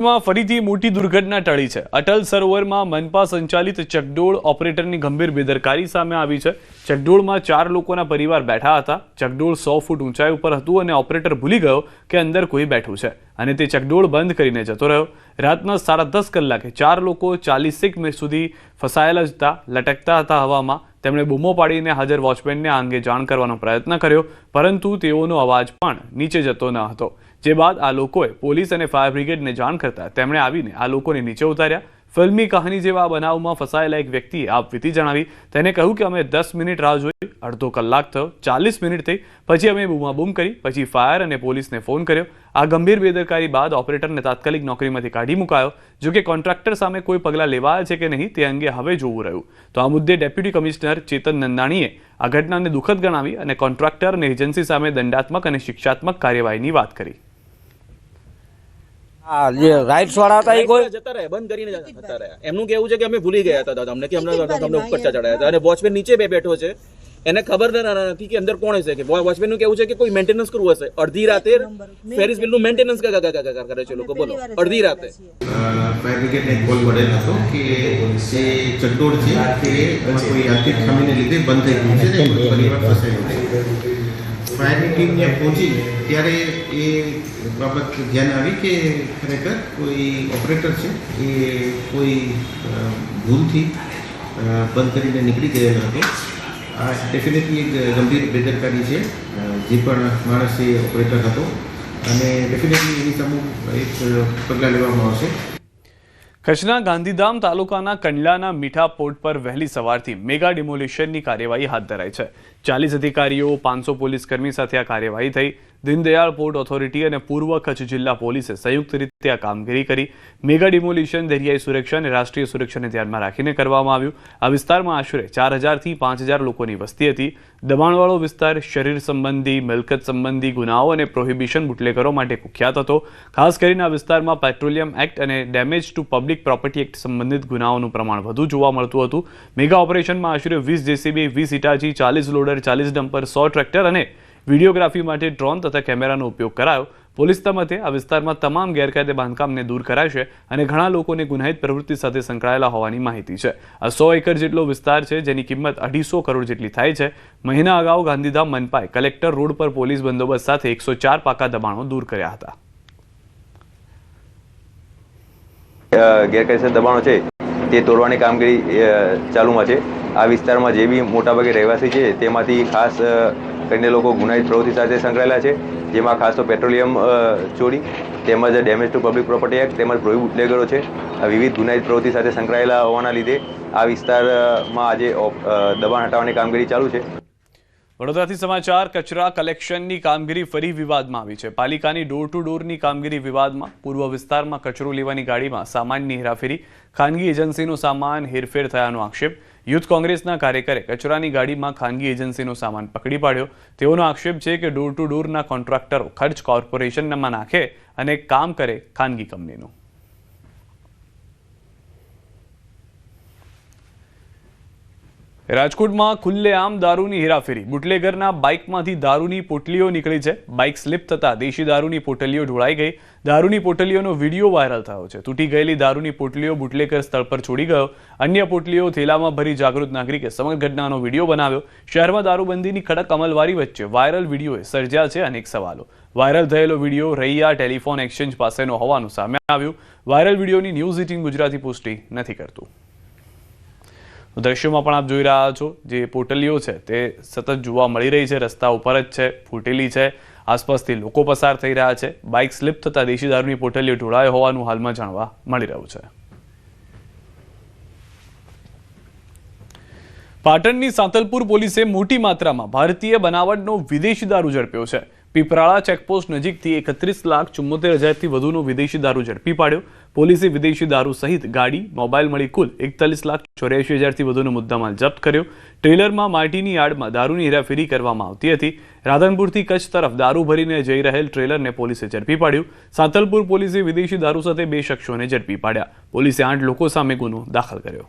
માં ફરીથી મોટી દુર્ઘટના ટળી છે। અટલ સરોવરમાં મનપા સંચાલિત ચકડોળ ઓપરેટરની ગંભીર બેદરકારી સામે આવી છે। ચકડોળમાં 4 લોકોના પરિવાર બેઠા હતા। ચકડોળ 100 ફૂટ ઊંચાઈ ઉપર હતું અને ઓપરેટર ભૂલી ગયો કે અંદર કોઈ બેઠું છે અને તે ચકડોળ બંધ કરીને જતો રહ્યો। રાતના 10:30 કલાકે 4 લોકો 40 મિનિટ સુધી ફસાયેલા હતા, લટકતા હતા હવામાં। તેમણે બૂમો પાડીને હાજર વોચમેનને આ અંગે જાણ કરવાનો પ્રયત્ન કર્યો, પરંતુ તેઓનો અવાજ પણ નીચે જતો ન હતો। જે બાદ આ લોકોએ પોલીસ અને ફાયર બ્રિગેડને જાણ કરતા તેમણે આવીને આ લોકોને નીચે ઉતાર્યા। ફિલ્મી કહાની જેવા બનાવમાં ફસાયેલા એક વ્યક્તિએ આપવીતી જણાવી। તેને કહ્યું કે અમે 10 મિનિટ રાહ જોઈ, અડધો કલાક થયો, 40 મિનિટ થઈ, પછી અમે બૂમાબૂમ કરી, પછી ફાયર અને પોલીસને ફોન કર્યો। આ ગંભીર બેદરકારી બાદ ઓપરેટરને તાત્કાલિક નોકરીમાંથી કાઢી મુકાયો। જો કે કોન્ટ્રાક્ટર સામે કોઈ પગલાં લેવાયા છે કે નહીં તે અંગે હવે જોવું રહ્યું। તો આ મુદ્દે ડેપ્યુટી કમિશનર ચેતન નંદાણીએ આ ઘટનાને દુઃખદ ગણાવી અને કોન્ટ્રાક્ટર અને એજન્સી સામે દંડાત્મક અને શિક્ષાત્મક કાર્યવાહીની વાત કરી। રાઇટ્સ વાળા હતા કોઈ જતા રહ્યા, બંધ કરીને જતા રહ્યા। એમનું કેવું છે કે અમે ભૂલી ગયા હતા દાદા અમને કે અમને ઉપર ચડાયા હતા અને વોચમેન નીચે બેઠો છે, એને ખબર નથી કે અંદર કોણ હશે। કે વોચમેન નું કેવું છે કે કોઈ મેન્ટેનન્સ કરવું હશે। અડધી રાતે ફેરિસ બિલ નું મેન્ટેનન્સ કરે છે લોકો, બોલો અડધી રાતે। ફાયર બ્રિગેડને કોલ મળેલ હતો કે જે ચકડોળ છે તે કોઈ યાંત્રિક ખામીને લીધે બંધ થઈ ગયું છે ને પરિવાર ફસાયેલો છે। ફાયરની ટીમ ત્યાં પહોંચી ત્યારે એ બાબત ધ્યાન આવી કે ખરેખર કોઈ ઓપરેટર છે એ કોઈ ભૂલથી બંધ કરીને નીકળી ગયેલો હતો। આ ડેફિનેટલી એક ગંભીર બેદરકારી છે જે પણ માણસ એ ઓપરેટર હતો અને ડેફિનેટલી એની સામે એક પગલાં લેવામાં આવશે। કચ્છના ગાંધીધામ તાલુકાના કંડલાના મીઠા પોર્ટ પર વહેલી સવારથી મેગા ડિમોલિશનની કાર્યવાહી હાથ ધરાઈ છે। 40 અધિકારીઓ, 500 પોલીસકર્મી સાથે આ કાર્યવાહી થઈ। દીનદયાળ પોર્ટ ઓથોરિટી અને પૂર્વ કચ્છ જિલ્લા પોલીસે સંયુક્ત રીતે આ કામગીરી કરી। મેગા ડિમોલિશન દરિયાઈ સુરક્ષા અને રાષ્ટ્રીય સુરક્ષાને ધ્યાનમાં રાખીને કરવામાં આવ્યું। આ વિસ્તારમાં આશરે 4000 થી 5000 લોકોની વસ્તી હતી। દબાણવાળો વિસ્તાર શરીર સંબંધી, મિલકત સંબંધી ગુનાઓ અને પ્રોહિબિશન બુટલેગરો માટે કુખ્યાત હતો। ખાસ કરીને આ વિસ્તારમાં પેટ્રોલિયમ એક્ટ અને damage two public property act સંબંધિત ગુનાઓનું પ્રમાણ વધુ જોવા મળતું હતું। મેગા ઓપરેશનમાં આશરે 20 જેસીબી, 20 ઇટાચી, 40 લોડર, 40 ડમ્પર, 100 ટ્રેક્ટર અને વિડીયોગ્રાફી માટે ડ્રોન તથા કેમેરાનો ઉપયોગ કરાયો। પોલીસના મતે આ વિસ્તારમાં તમામ ગેરકાયદે બાંધકામને દૂર કરાશે અને ઘણા લોકોને ગુનાહિત પ્રવૃત્તિ સાથે સંકળાયેલા હોવાની માહિતી છે। આ 100 એકર જેટલો વિસ્તાર છે જેની કિંમત 250 કરોડ જેટલી થાય છે। મહિના અગાઉ ગાંધીધામ મનપાએ કલેક્ટર રોડ પર પોલીસ બંદોબસ્ત સાથે 104 પાકા દબાણો દૂર કર્યા હતા। ગેરકાયદેસર દબાણો છે તે તોડવાની કામગીરી ચાલુમાં છે। આ વિસ્તારમાં જે બી મોટાભાગે રહેવાસી છે તેમાંથી ખાસ કરીને લોકો ગુનાહિત પ્રવૃત્તિ સાથે સંકળાયેલા છે, જેમાં ખાસ તો પેટ્રોલિયમ ચોરી તેમજ damage two public property act તેમજ પ્રોહિબિટ બુટલેગરો છે। આ વિવિધ ગુનાહિત પ્રવૃત્તિ સાથે સંકળાયેલા હોવાના લીધે આ વિસ્તારમાં આજે દબાણ હટાવવાની કામગીરી ચાલુ છે। વડોદરાથી સમાચાર। કચરા કલેક્શનની કામગીરી ફરી વિવાદમાં આવી છે। પાલિકાની ડોર ટુ ડોરની કામગીરી વિવાદમાં। પૂર્વ વિસ્તારમાં કચરો લેવાની ગાડીમાં સામાનની હેરાફેરી, ખાનગી એજન્સીનો સામાન હેરફેર થયાનો આક્ષેપ। યુથ કોંગ્રેસના કાર્યકરે કચરાની ગાડીમાં ખાનગી એજન્સીનો સામાન પકડી પાડ્યો। તેઓનો આક્ષેપ છે કે ડોર ટુ ડોરના કોન્ટ્રાક્ટરો ખર્ચ કોર્પોરેશનમાં નાખે અને કામ કરે ખાનગી કંપનીનું। રાજકોટમાં ખુલ્લેઆમ દારૂની હેરાફેરી। બુટલેગરના બાઇકમાંથી દારૂની પોટલીઓ નીકળી છે। બાઇક સ્લીપ થતાં દેશી દારૂની પોટલીઓ ઢોળાઈ ગઈ। દારૂની પોટલીઓનો વિડીયો વાયરલ થયો છે। તૂટી ગયેલી દારૂની પોટલીઓ બુટલેગર સ્થળ પર છોડી ગયો। અન્ય પોટલીઓ થેલામાં ભરી જાગૃત નાગરિકે સમગ્ર ઘટનાનો વિડીયો બનાવ્યો। શહેરમાં દારૂબંધીની કડક અમલવારી વચ્ચે વાયરલ વિડીયોએ સર્જ્યા છે અનેક સવાલો। વાયરલ થયેલો વિડીયો રૈયા ટેલિફોન એક્સચેન્જ પાસેનો હોવાનું સામે આવ્યું। વાયરલ વિડીયોની ન્યૂઝ 18 ગુજરાતી પુષ્ટિ નથી કરતું। દ્રશ્યોમાં પણ આપ જોઈ રહ્યા છો જે પોટલીઓ છે તે સતત જોવા મળી રહી છે, રસ્તા ઉપર જ છે, ફૂટેલી છે, આસપાસથી લોકો પસાર થઈ રહ્યા છે। બાઇક સ્લીપ થતાં દેશી દારૂની પોટલીઓ ઢોળાઈ હોવાનું હાલમાં જાણવા મળી રહ્યું છે। પાટણની સાંતલપુર પોલીસે મોટી માત્રામાં ભારતીય બનાવટનો વિદેશી દારૂ ઝડપ્યો છે। પીપરાળા ચેકપોસ્ટ નજીકથી 31,74,000થી વધુનો વિદેશી દારૂ ઝડપી પાડ્યો। પોલીસે વિદેશી દારૂ સહિત ગાડી, મોબાઈલ મળી કુલ 41,84,000થી વધુનો મુદ્દામાલ જપ્ત કર્યો। ટ્રેલરમાં માટીની યાર્ડમાં દારૂની હેરાફેરી કરવામાં આવતી હતી। રાધનપુરથી કચ્છ તરફ દારૂ ભરીને જઈ રહેલ ટ્રેલરને પોલીસે ઝડપી પાડ્યું। સાંતલપુર પોલીસે વિદેશી દારૂ સાથે 2 શખ્સોને ઝડપી પાડ્યા। પોલીસે 8 લોકો સામે ગુનો દાખલ કર્યો।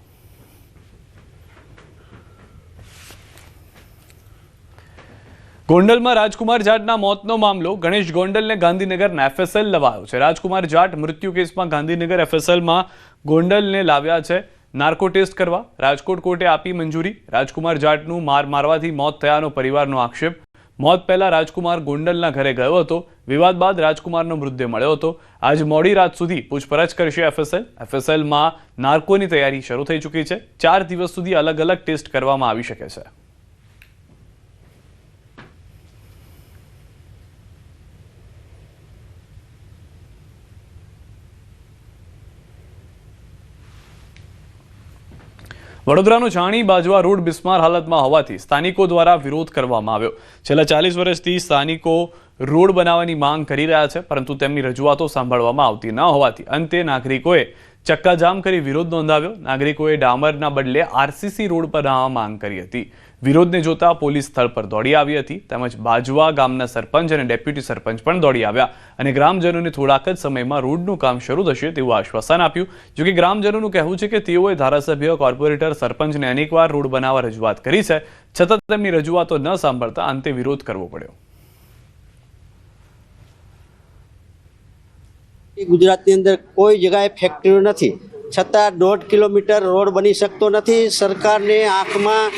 ગોંડલમાં રાજકુમાર જાટના મોતનો મામલો ગણેશ ગોંડલને ગાંધીનગરના એફએસએલ લવાયો છે. રાજકુમાર જાટ મૃત્યુ કેસમાં ગાંધીનગર એફએસએલમાં ગોંડલને લાવ્યા છે નાર્કો ટેસ્ટ કરવા. રાજકોટ કોર્ટે આપી મંજૂરી. રાજકુમાર જાટનું મારવાથી મોત થયાનો પરિવારનો આક્ષેપ. મોત પહેલા રાજકુમાર ગોંડલના ઘરે ગયો હતો. વિવાદ બાદ રાજકુમારનો મૃતદેહ મળ્યો હતો. આજ મોડી રાત સુધી પૂછપરછ કરશે એફએસએલ. એફએસએલમાં નાર્કોની તૈયારી શરૂ થઈ ચૂકી છે. 4 દિવસ સુધી અલગ અલગ ટેસ્ટ કરવામાં આવી શકે છે. વડોદરાનો ચાણી બાજવા રોડ બિસ્માર હાલતમાં હોવાથી સ્થાનિકો દ્વારા વિરોધ કરવામાં આવ્યો. છેલ્લા 40 વર્ષથી સ્થાનિકો રોડ બનાવવાની માંગ કરી રહ્યા છે, પરંતુ તેમની રજૂઆતો સાંભળવામાં આવતી ન હોવાથી અંતે નાગરિકોએ ચક્કાજામ કરી વિરોધ નોંધાવ્યો. નાગરિકોએ ડામરના બદલે આરસીસી રોડ બનાવવા માંગ કરી હતી. વિરોધને જોતા પોલીસ સ્થળ પર દોડી આવી હતી, તેમજ બાજવા ગામના સરપંચ અને ડેપ્યુટી સરપંચ પણ દોડી આવ્યા અને ગ્રામજનોને થોડાક જ સમયમાં રોડનું કામ શરૂ થશે તેવું આશ્વાસન આપ્યું. જોકે ગ્રામજનોનું કહેવું છે કે તેઓએ ધારાસભ્ય, કોર્પોરેટર, સરપંચને અનેકવાર રોડ બનાવવા રજૂઆત કરી છે, છતાં તેમની રજૂઆતો ન સાંભળતા અંતે વિરોધ કરવો પડ્યો. ગુજરાતની અંદર કોઈ જગ્યાએ ફેક્ટરીઓ નથી, છતાં 1.5 કિલોમીટર રોડ બની શકતો નથી. સરકારને આંખમાં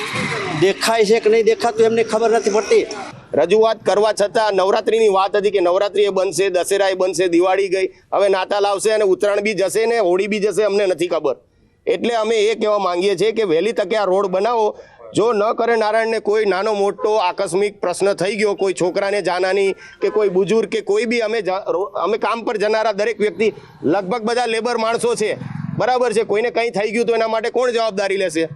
દેખાય છે કે નહીં દેખાતું એમને ખબર નથી પડતી. રજૂઆત કરવા છતાં નવરાત્રીની વાત હતી કે નવરાત્રી એ બનશે, દશેરા એ બનશે, દિવાળી ગઈ, હવે નાતાલ આવશે અને ઉત્તરાયણ બી જશે ને હોળી બી જશે, અમને નથી ખબર. એટલે અમે એ કહેવા માંગીએ છીએ કે વહેલી તકે આ રોડ બનાવો. જો ન કરે નારાયણને કોઈ નાનો મોટો આકસ્મિક પ્રશ્ન થઈ ગયો, કોઈ છોકરાને જાનહાની કે કોઈ બુજુર્ગ કે કોઈ બી અમે કામ પર જનારા દરેક વ્યક્તિ લગભગ બધા લેબર માણસો છે, બરાબર છે. કોઈને કંઈ થઈ ગયું તો એના માટે કોણ જવાબદારી લેશે?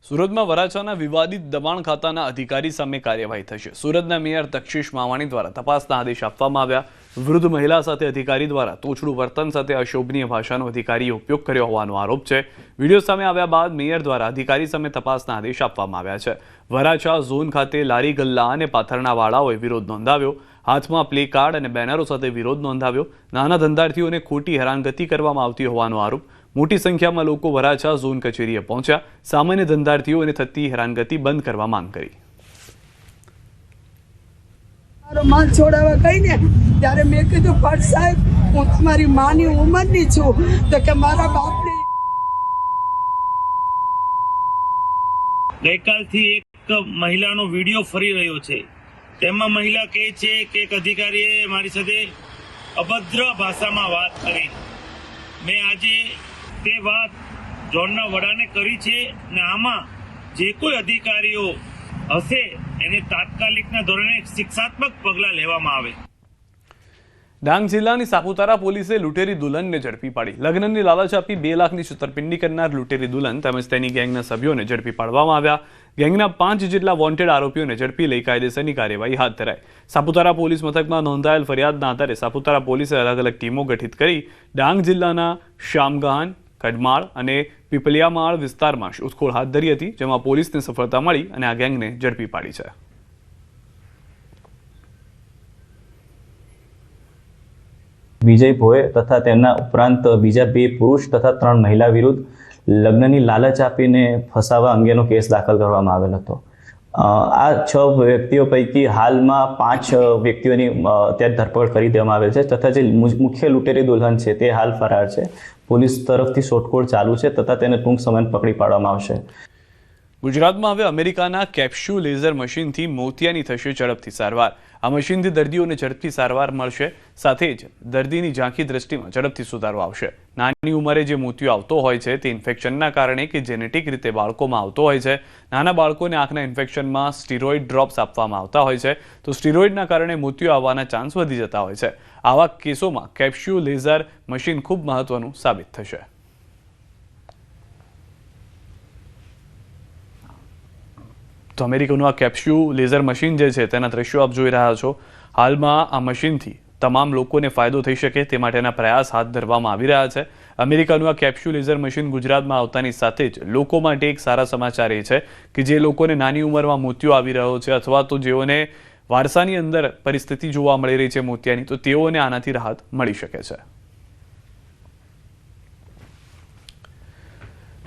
સુરતમાં વરાછાના વિવાદિત દબાણ ખાતાના અધિકારી સામે કાર્યવાહી થશે. સુરતના મેયર તક્ષિશ માવાણી દ્વારા તપાસના આદેશ આપવામાં આવ્યા. વૃદ્ધ મહિલા સાથે અધિકારી દ્વારા તોછડું વર્તન સાથે અશોભનીય ભાષાનો અધિકારીએ ઉપયોગ કર્યો હોવાનો આરોપ છે. વિડીયો સામે આવ્યા બાદ મેયર દ્વારા અધિકારી સામે તપાસના આદેશ આપવામાં આવ્યા છે. વરાછા ઝોન ખાતે લારી ગલ્લા અને પાથરના વાળાઓએ વિરોધ નોંધાવ્યો. હાથમાં પ્લે કાર્ડ અને બેનરો સાથે વિરોધ નોંધાવ્યો. નાના ધંધાર્થીઓને ખોટી હેરાનગતિ કરવામાં આવતી હોવાનો આરોપ. મોટી સંખ્યામાં લોકો વરાછા ઝોન કચેરીએ પહોંચ્યા. સામાન્ય ધંધાર્થીઓને થતી હેરાનગતિ બંધ કરવા માંગ કરી. મારો માલ છોડાવવા ગઈ ને ત્યારે મેં કીધું, ભટ્ટ સાહેબ, હું તમારી માની ઉંમરની છું, તો કે મારા બાપને ગઈકાલથી એક મહિલાનો વિડીયો ફરી રહ્યો છે. તેમાં મહિલા કહે છે કે એક અધિકારીએ મારી સાથે અભદ્ર ભાષામાં વાત કરી. મેં આજે તે વાત ઝોનના વડાને કરી છે ને આમાં જે કોઈ અધિકારીઓ હશે એને તાત્કાલિકના ધોરણે શિક્ષાત્મક પગલાં લેવામાં આવે. ડાંગ જિલ્લાની સાપુતારા પોલીસે લૂંટેરી દુલ્હનને ઝડપી પાડી. લગ્નની લાલચ આપી 2 લાખની છેતરપિંડી કરનાર લૂંટેરી દુલ્હન તેમજ તેની ગેંગના સભ્યોને ઝડપી પાડવામાં આવ્યા. ગેંગના 5 જેટલા વોન્ટેડ આરોપીઓને ઝડપી લઈ કાયદેસરની કાર્યવાહી હાથ ધરાઈ. સાપુતારા પોલીસ મથકમાં નોંધાયેલ ફરિયાદના આધારે સાપુતારા પોલીસે અલગ અલગ ટીમો ગઠિત કરી ડાંગ જિલ્લાના શામગાન, કડમાળ અને પીપલિયામાળ વિસ્તારમાં શોધખોળ હાથ ધરી હતી, જેમાં પોલીસને સફળતા મળી અને આ ગેંગને ઝડપી પાડી છે. વિજય ભોય તથા તેમના ઉપરાંત બીજા 2 પુરુષ તથા 3 મહિલા વિરુદ્ધ લગ્નની લાલચ આપીને ફસાવા અંગેનો કેસ દાખલ કરવામાં આવેલ હતો. આ 6 વ્યક્તિઓ પૈકી હાલમાં 5 વ્યક્તિઓની અત્યારે ધરપકડ કરી દેવામાં આવેલ છે તથા જે મુખ્ય લૂંટેરી દુલ્હન છે તે હાલ ફરાર છે. પોલીસ તરફથી શોધખોળ ચાલુ છે તથા તેને ટૂંક સમયમાં પકડી પાડવામાં આવશે. ગુજરાતમાં હવે અમેરિકાના કેપ્સ્યુલ લેઝર મશીનથી મોતિયાની થશે ઝડપથી સારવાર. આ મશીનથી દર્દીઓને ઝડપથી સારવાર મળશે, સાથે જ દર્દીની ઝાંખી દ્રષ્ટિમાં ઝડપથી સુધારો આવશે. નાની ઉંમરે જે મોતિયો આવતો હોય છે તે ઇન્ફેક્શનના કારણે કે જેનેટિક રીતે બાળકોમાં આવતો હોય છે. નાના બાળકોને આંખના ઇન્ફેક્શનમાં સ્ટીરોઇડ ડ્રોપ્સ આપવામાં આવતા હોય છે, તો સ્ટીરોઇડના કારણે મોતિયો આવવાના ચાન્સ વધી જતા હોય છે. આવા કેસોમાં કેપ્સ્યુલ લેઝર મશીન ખૂબ મહત્વનું સાબિત થશે. તો અમેરિકાનું આ કેપ્સ્યુલ લેઝર મશીન જે છે તેના દ્રશ્યો આપ જોઈ રહ્યા છો. હાલમાં આ મશીનથી તમામ લોકોને ફાયદો થઈ શકે તે માટેના પ્રયાસ હાથ ધરવામાં આવી રહ્યા છે. અમેરિકાનું આ કેપ્સ્યુલ લેઝર મશીન ગુજરાતમાં આવતાની સાથે જ લોકો માટે એક સારા સમાચાર એ છે કે જે લોકોને નાની ઉંમરમાં મોતિયો આવી રહ્યો છે અથવા તો જેઓને વારસાની અંદર પરિસ્થિતિ જોવા મળી રહી છે મોતિયાની, તો તેઓને આનાથી રાહત મળી શકે છે.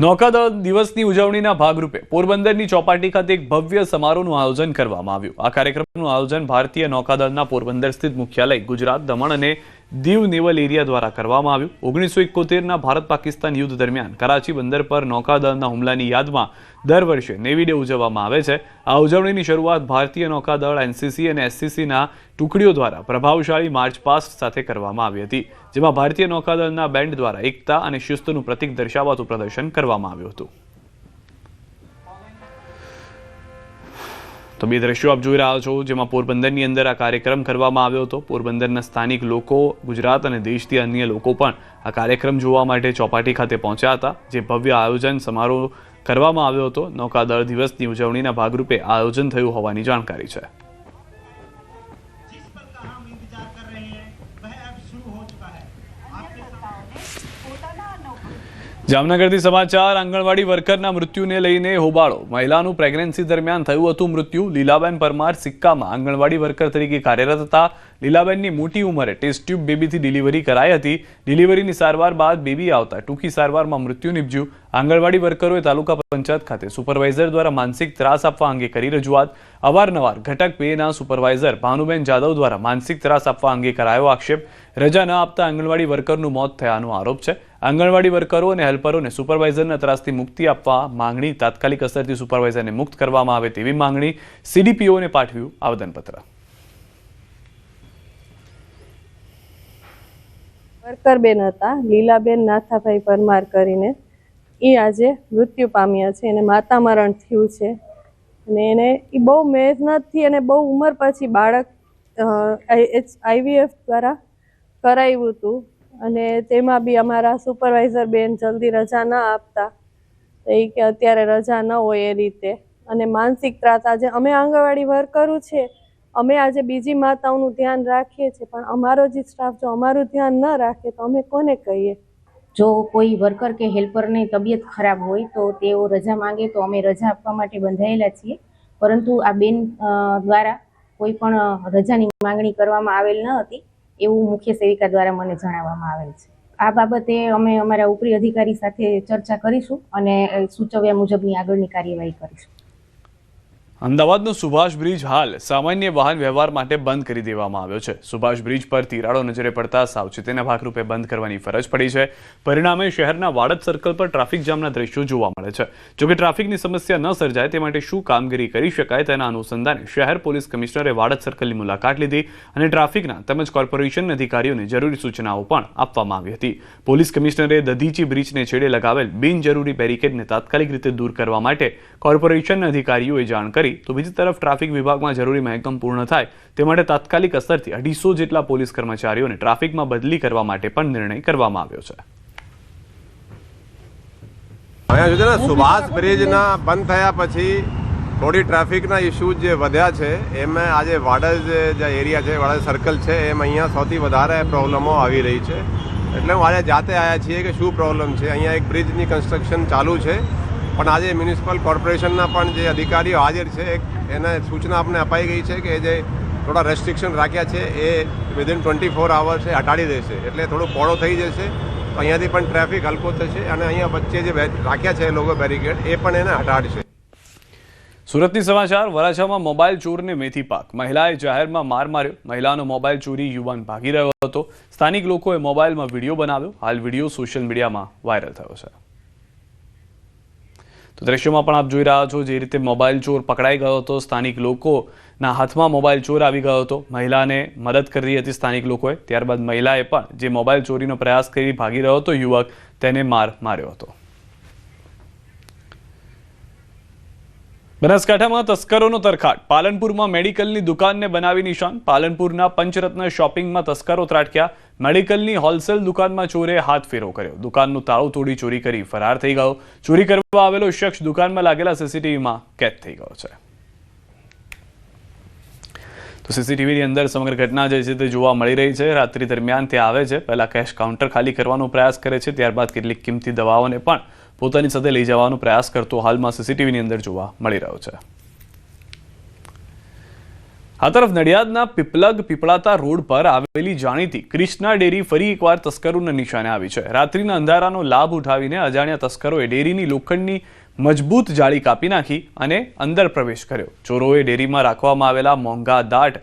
નૌકાદળ દિવસની ઉજવણીના ભાગરૂપે પોરબંદરની ચોપાટી ખાતે એક ભવ્ય સમારોહનું આયોજન કરવામાં આવ્યું. આ કાર્યક્રમનું આયોજન ભારતીય નૌકાદળના પોરબંદર સ્થિત મુખ્યાલય ગુજરાત, દમણ અને દીવ નેવલ એરિયા દ્વારા કરવામાં આવ્યું. 1971ના ભારત પાકિસ્તાન યુદ્ધ દરમિયાન કરાચી બંદર પર નૌકાદળના હુમલાની યાદમાં દર વર્ષે નેવી ડે ઉજવવામાં આવે છે. આ ઉજવણીની શરૂઆત ભારતીય નૌકાદળ, એનસીસી અને એસસીસીના ટુકડીઓ દ્વારા પ્રભાવશાળી માર્ચ પાસ્ટ સાથે કરવામાં આવી હતી, જેમાં ભારતીય નૌકાદળના બેન્ડ દ્વારા એકતા અને શિસ્તનું પ્રતીક દર્શાવતું પ્રદર્શન કરવામાં આવ્યું હતું. તો બે દ્રશ્યો આપ જોઈ રહ્યા છો, જેમાં પોરબંદરની અંદર આ કાર્યક્રમ કરવામાં આવ્યો હતો. પોરબંદરના સ્થાનિક લોકો, ગુજરાત અને દેશથી અન્ય લોકો પણ આ કાર્યક્રમ જોવા માટે ચોપાટી ખાતે પહોંચ્યા હતા, જે ભવ્ય આયોજન સમારોહ કરવામાં આવ્યો હતો. નૌકાદળ દિવસની ઉજવણીના ભાગરૂપે આયોજન થયું હોવાની જાણકારી છે. જામનગરથી સમાચાર. આંગણવાડી વર્કરના મૃત્યુને લઈને હોબાળો. મહિલાનું પ્રેગ્નન્સી દરમિયાન થયું હતું મૃત્યુ. લીલાબેન પરમાર સિક્કામાં આંગણવાડી વર્કર તરીકે કાર્યરત હતા. લીલાબેનની મોટી ઉંમરે ટેસ્ટ ટ્યુબ બેબીથી ડિલિવરી કરાઈ હતી. ડિલિવરીની સારવાર બાદ બેબી આવતા ટૂંકી સારવારમાં મૃત્યુ નીપજ્યું. આંગણવાડી વર્કરોએ તાલુકા પંચાયત ખાતે સુપરવાઇઝર દ્વારા માનસિક ત્રાસ આપવા અંગે કરી રજૂઆત. અવારનવાર ઘટક 2ના સુપરવાઇઝર ભાનુબેન જાદવ દ્વારા માનસિક ત્રાસ આપવા અંગે કરાયો આક્ષેપ. રજા ન આપતા આંગણવાડી વર્કરનું મોત થયાનો આરોપ છે. આંગણવાડી વર્કરો અને હેલ્પરોને સુપરવાઇઝરના ત્રાસથી મુક્તિ આપવા માંગણી. તાત્કાલિક અસરથી સુપરવાઇઝરને મુક્ત કરવામાં આવે તેવી માંગણી. સીડીપીઓને પાઠવ્યું આવેદનપત્ર. વર્કર બેન હતા, લીલાબેન નાથાભાઈ પરમાર કરીને. એ આજે મૃત્યુ પામ્યા છે. એને માતા મરણ થયું છે અને એને એ બહુ મહેનતથી અને બહુ ઉંમર પછી બાળક આઈવીએફ દ્વારા કરાવ્યું હતું અને તેમાં બી અમારા સુપરવાઇઝર બેન જલ્દી રજા ના આપતા, એ કે અત્યારે રજા ન હોય એ રીતે. અને માનસિક ત્રાસ, આજે અમે આંગણવાડી વર્કરો છે, અમે આજે બીજી માતાઓનું ધ્યાન રાખીએ છીએ, પણ અમારો જે સ્ટાફ જો અમારું ધ્યાન ન રાખે તો અમે કોને કહીએ. જો કોઈ વર્કર કે હેલ્પરની તબિયત ખરાબ હોય તો તેઓ રજા માંગે તો અમે રજા આપવા માટે બંધાયેલા છીએ, પરંતુ આ બેન દ્વારા કોઈ પણ રજાની માંગણી કરવામાં આવેલ ન હતી એવું મુખ્ય સેવિકા દ્વારા મને જણાવવામાં આવેલ છે. આ બાબતે અમે અમારા ઉપરી અધિકારી સાથે ચર્ચા કરીશું અને સૂચવ્યા મુજબની આગળની કાર્યવાહી કરીશું. અમદાવાદનો સુભાષ બ્રિજ હાલ સામાન્ય વાહન વ્યવહાર માટે બંધ કરી દેવામાં આવ્યો છે. સુભાષ બ્રિજ પર તિરાડો નજરે પડતા સાવચેતીના ભાગરૂપે બંધ કરવાની ફરજ પડી છે. પરિણામે શહેરના વાડજ સર્કલ પર ટ્રાફિક જામના દ્રશ્યો જોવા મળે છે. જોકે ટ્રાફિકની સમસ્યા ન સર્જાય તે માટે શું કામગીરી કરી શકાય તેના અનુસંધાને શહેર પોલીસ કમિશનરે વાડજ સર્કલની મુલાકાત લીધી અને ટ્રાફિકના તેમજ કોર્પોરેશન અધિકારીઓને જરૂરી સૂચનાઓ પણ આપવામાં આવી હતી. પોલીસ કમિશનરે દધીચી બ્રિજને છેડે લગાવેલ બિનજરૂરી બેરિકેડને તાત્કાલિક રીતે દૂર કરવા માટે કોર્પોરેશન અધિકારીઓએ જાણ કરી, તો બીજી તરફ ટ્રાફિક વિભાગમાં જરૂરી મહેકમ પૂર્ણ થાય તે માટે તાત્કાલિક અસરથી 250 જેટલા પોલીસ કર્મચારીઓને ટ્રાફિકમાં બદલી કરવા માટે પણ નિર્ણય કરવામાં આવ્યો છે. અહીંયા સુધી ને સુભાષ બ્રિજના બંધ થયા પછી થોડી ટ્રાફિકના ઇસ્યુ જે વધ્યા છે એમાં આજે વાડજ જે એરિયા છે, વાડજ સર્કલ છે, એમ અહીંયા સૌથી વધારે પ્રોબ્લમો આવી રહી છે. એટલે હું આજે જાતે આવ્યા છીએ કે શું પ્રોબ્લમ છે. અહીંયા એક બ્રિજની કન્સ્ટ્રક્શન ચાલુ છે, પણ આજે મ્યુનિસિપલ કોર્પોરેશનના પણ જે અધિકારીઓ હાજર છે એને સૂચના આપણે અપાઈ ગઈ છે કે જે થોડા રેસ્ટ્રિક્શન રાખ્યા છે એ વિધિન 24 અવર્સ એ હટાડી દેશે, એટલે થોડું પહોળો થઈ જશે. તો અહીંયાથી પણ ટ્રાફિક હલકો થશે અને અહીંયા વચ્ચે જે રાખ્યા છે લોકો બેરિકેડ એ પણ એને હટાડશે. સુરતની સમાચાર. વરાછામાં મોબાઈલ ચોરને મેથી પાક. મહિલાએ જાહેરમાં માર માર્યો. મહિલાનો મોબાઈલ ચોરી યુવાન ભાગી રહ્યો હતો. સ્થાનિક લોકોએ મોબાઈલમાં વિડીયો બનાવ્યો. હાલ વિડીયો સોશિયલ મીડિયામાં વાયરલ થયો છે. તો દ્રશ્યોમાં પણ આપ જોઈ રહ્યા છો જે રીતે મોબાઈલ ચોર પકડાઈ ગયો હતો. સ્થાનિક લોકોના હાથમાં મોબાઈલ ચોર આવી ગયો હતો. મહિલાને મદદ કરી હતી સ્થાનિક લોકોએ. ત્યારબાદ મહિલાએ પણ જે મોબાઈલ ચોરીનો પ્રયાસ કરી ભાગી રહ્યો હતો યુવક, તેને માર માર્યો હતો. બનાસકાંઠામાં તસ્કરોનો તરખાટ. પાલનપુરમાં મેડિકલની દુકાનને બનાવી નિશાન. પાલનપુરના પંચરત્ન શોપિંગમાં તસ્કરો ત્રાટક્યા. મેડિકલની હોલસેલ દુકાનમાં ચોરે હાથફેરો કર્યો. દુકાનનું તાળું તોડી ચોરી કરી ફરાર થઈ ગયો. ચોરી કરવા આવેલો શખ્સ દુકાનમાં લાગેલા સીસીટીવીમાં કેદ થઈ ગયો છે. તો સીસીટીવીની અંદર સમગ્ર ઘટના જે છે તે જોવા મળી રહી છે. રાત્રિ દરમિયાન તે આવે છે, પહેલા કેશ કાઉન્ટર ખાલી કરવાનો પ્રયાસ કરે છે, ત્યારબાદ કેટલીક કિંમતી દવાઓને પણ પોતાની સાથે લઈ જવાનો પ્રયાસ કરતો હાલમાં સીસીટીવીની અંદર જોવા મળી રહ્યો છે. આ તરફ નડિયાદના પીપળાતા રોડ પર આવેલી જાણીતી ક્રિષ્ના ડેરી ફરી એકવાર તસ્કરોના નિશાને આવી છે. રાત્રિના અંધારાનો લાભ ઉઠાવીને અજાણ્યા તસ્કરોએ ડેરીની લોખંડની મજબૂત જાળી કાપી નાખી અને અંદર પ્રવેશ કર્યો. ચોરોએ ડેરીમાં રાખવામાં આવેલા મોંઘા દાટ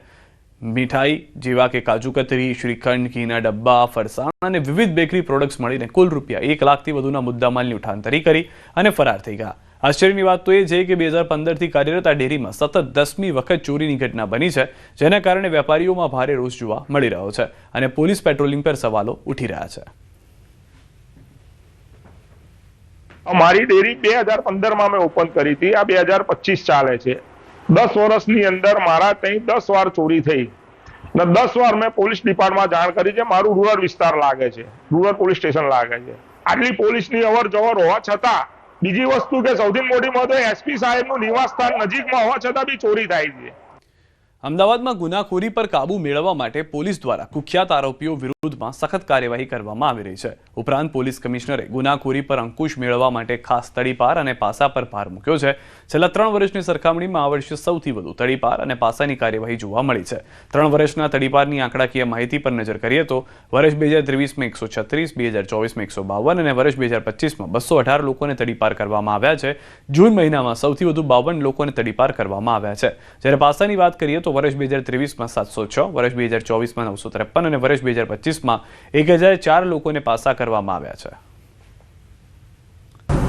મીઠાઈ જેવા કે કાજુ કતરી, શ્રીખંડ, ઘીના ડબ્બા, ફરસાણ અને વિવિધ બેકરી પ્રોડક્ટ્સ મળીને કુલ રૂપિયા 1 લાખથી વધુના મુદ્દામાલની ઉઠાંતરી કરી અને ફરાર થઈ ગયા. આશ્ચર્યની વાત તો એ છે કે 2015થી કાર્યરત આ ડેરીમાં સતત 10મી વખત ચોરીની ઘટના બની છે, જેના કારણે વેપારીઓમાં ભારે રોષ જોવા મળી રહ્યો છે અને પોલીસ પેટ્રોલિંગ પર સવાલો ઉઠી રહ્યા છે. અમારી ડેરી 2015માં મેં ઓપન કરી હતી. આ 2025 ચાલે છે. 10 વર્ષની અંદર મારા ત્યાં 10 વાર ચોરી થઈ ને 10 વાર મેં પોલીસ ડિપાર્ટમેન્ટમાં જાણ કરી છે. મારું રૂરલ વિસ્તાર લાગે છે, રૂરલ પોલીસ સ્ટેશન લાગે છે. આટલી પોલીસની અવર જવર હોવા છતાં બીજી વસ્તુ કે સૌથી મોટી વાત એસપી સાહેબનું નિવાસસ્થાન નજીકમાં હોવા છતાં બી ચોરી થાય છે. અમદાવાદમાં ગુનાખોરી પર કાબુ મેળવવા માટે પોલીસ દ્વારા કુખ્યાત આરોપીઓ વિરુદ્ધમાં સખત કાર્યવાહી કરવામાં આવી રહી છે. ઉપરાંત પોલીસ કમિશનરે ગુનાખોરી પર અંકુશ મેળવવા માટે ખાસ તડીપાર અને પાસા પર ભાર મૂક્યો છે. છેલ્લા 3 વર્ષની સરખામણીમાં આ વર્ષે સૌથી વધુ તડીપાર અને પાસાની કાર્યવાહી જોવા મળી છે. 3 વર્ષના તડીપારની આંકડાકીય માહિતી પર નજર કરીએ તો વર્ષ 2023માં 136, 2024માં 152 અને વર્ષ 2025માં 218 લોકોને તડીપાર કરવામાં આવ્યા છે. જૂન મહિનામાં સૌથી વધુ 52 લોકોને તડીપાર કરવામાં આવ્યા છે. જ્યારે પાસાની વાત કરીએ તો વર્ષ 2023માં 706, વર્ષ 2024માં 953 અને વર્ષ 2025માં 1004 લોકોને પાસા કરવામાં આવ્યા છે.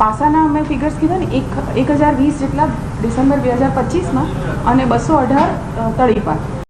પાસાના અમે ફિગર્સ કીધા ને 1020 જેટલા ડિસેમ્બર 2025માં અને 218 તડીપાર.